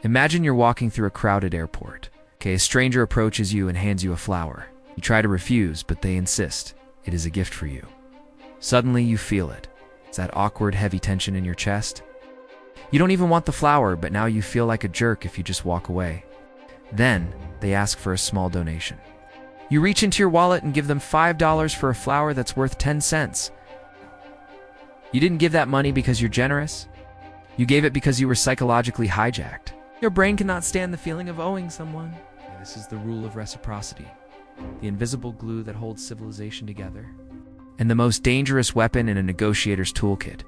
Imagine you're walking through a crowded airport. Okay, a stranger approaches you and hands you a flower. You try to refuse, but they insist. It is a gift for you. Suddenly, you feel it. It's that awkward, heavy tension in your chest. You don't even want the flower, but now you feel like a jerk if you just walk away. Then, they ask for a small donation. You reach into your wallet and give them $5 for a flower that's worth 10 cents. You didn't give that money because you're generous. You gave it because you were psychologically hijacked. Your brain cannot stand the feeling of owing someone. This is the rule of reciprocity, the invisible glue that holds civilization together, and the most dangerous weapon in a negotiator's toolkit.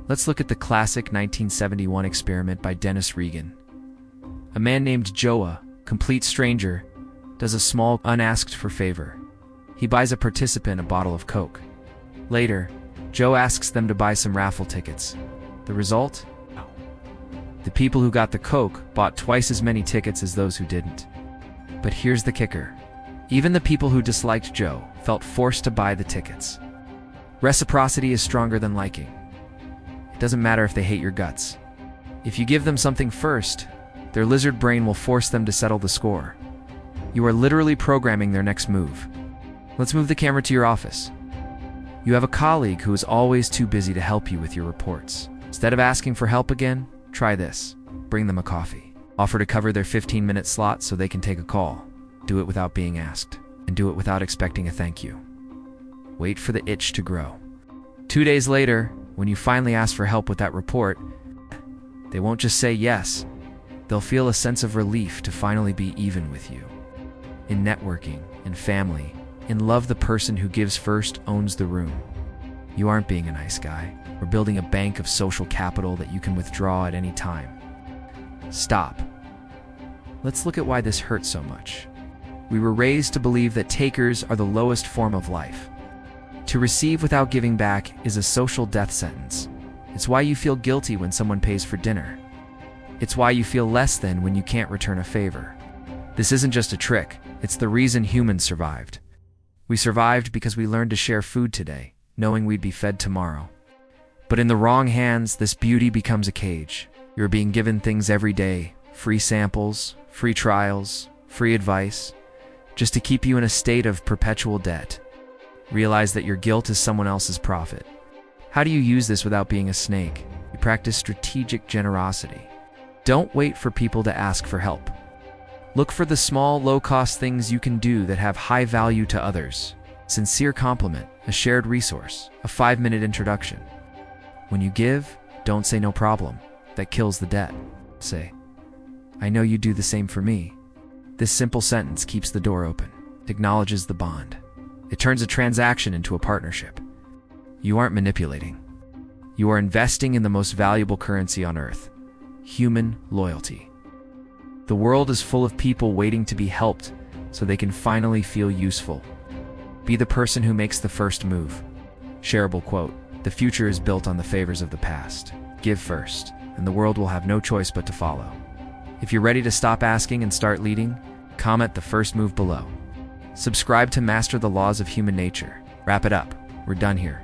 Let's look at the classic 1971 experiment by Dennis Regan. A man named Joe, complete stranger, does a small, unasked-for favor. He buys a participant a bottle of Coke. Later, Joe asks them to buy some raffle tickets. The result? The people who got the Coke bought twice as many tickets as those who didn't. But here's the kicker. Even the people who disliked Joe felt forced to buy the tickets. Reciprocity is stronger than liking. It doesn't matter if they hate your guts. If you give them something first, their lizard brain will force them to settle the score. You are literally programming their next move. Let's move the camera to your office. You have a colleague who is always too busy to help you with your reports. Instead of asking for help again, try this. Bring them a coffee. Offer to cover their 15-minute slot so they can take a call. Do it without being asked, and do it without expecting a thank you. Wait for the itch to grow. 2 days later, when you finally ask for help with that report, they won't just say yes. They'll feel a sense of relief to finally be even with you. In networking, in family, in love, the person who gives first owns the room. You aren't being a nice guy. We're building a bank of social capital that you can withdraw at any time. Stop. Let's look at why this hurts so much. We were raised to believe that takers are the lowest form of life. To receive without giving back is a social death sentence. It's why you feel guilty when someone pays for dinner. It's why you feel less than when you can't return a favor. This isn't just a trick. It's the reason humans survived. We survived because we learned to share food today, knowing we'd be fed tomorrow. But in the wrong hands, this beauty becomes a cage. You're being given things every day, free samples, free trials, free advice, just to keep you in a state of perpetual debt. Realize that your guilt is someone else's profit. How do you use this without being a snake? You practice strategic generosity. Don't wait for people to ask for help. Look for the small, low-cost things you can do that have high value to others. Sincere compliment, a shared resource, a 5-minute introduction. When you give, don't say no problem. That kills the debt. Say, I know you do the same for me. This simple sentence keeps the door open. It acknowledges the bond. It turns a transaction into a partnership. You aren't manipulating. You are investing in the most valuable currency on earth: human loyalty. The world is full of people waiting to be helped so they can finally feel useful. Be the person who makes the first move. Shareable quote: the future is built on the favors of the past. Give first, and the world will have no choice but to follow. If you're ready to stop asking and start leading, comment the first move below. Subscribe to master the laws of human nature. Wrap it up. We're done here.